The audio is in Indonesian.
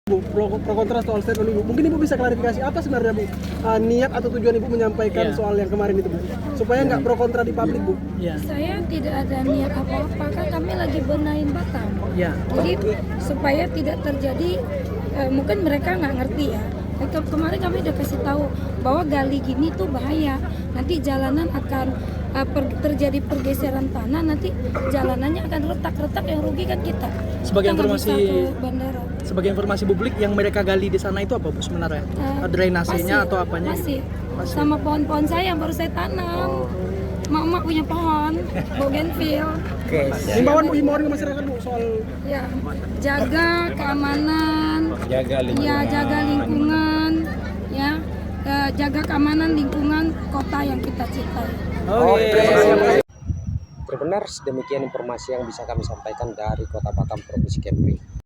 Bu, pro kontra soal statement Ibu. Mungkin Ibu bisa klarifikasi apa sebenarnya Bu niat atau tujuan Ibu menyampaikan soal yang kemarin itu Bu, supaya nggak pro kontra di publik Bu. Saya tidak ada niat apa-apa, kan kami lagi benahin Batam. Jadi supaya tidak terjadi, mungkin mereka nggak ngerti ya. Kemarin kami udah kasih tahu bahwa gali gini tuh bahaya. Nanti jalanan akan terjadi pergeseran tanah, nanti jalanannya akan retak-retak, yang rugi kan kita. Sebagai Kita nggak informasi bisa ke bandara. Sebagai informasi publik, yang mereka gali di sana itu apa Bu sebenarnya? Drainasenya atau apanya? Masih. Sama pohon-pohon saya yang baru saya tanam. Mak punya pohon bougainville. Himbauan Bu, himbauan ke masyarakat Bu soal Ya, jaga keamanan, jaga lingkungan, ya, jaga keamanan lingkungan kota yang kita cintai. Benar, demikian informasi yang bisa kami sampaikan dari Kota Batam, Provinsi Kepri.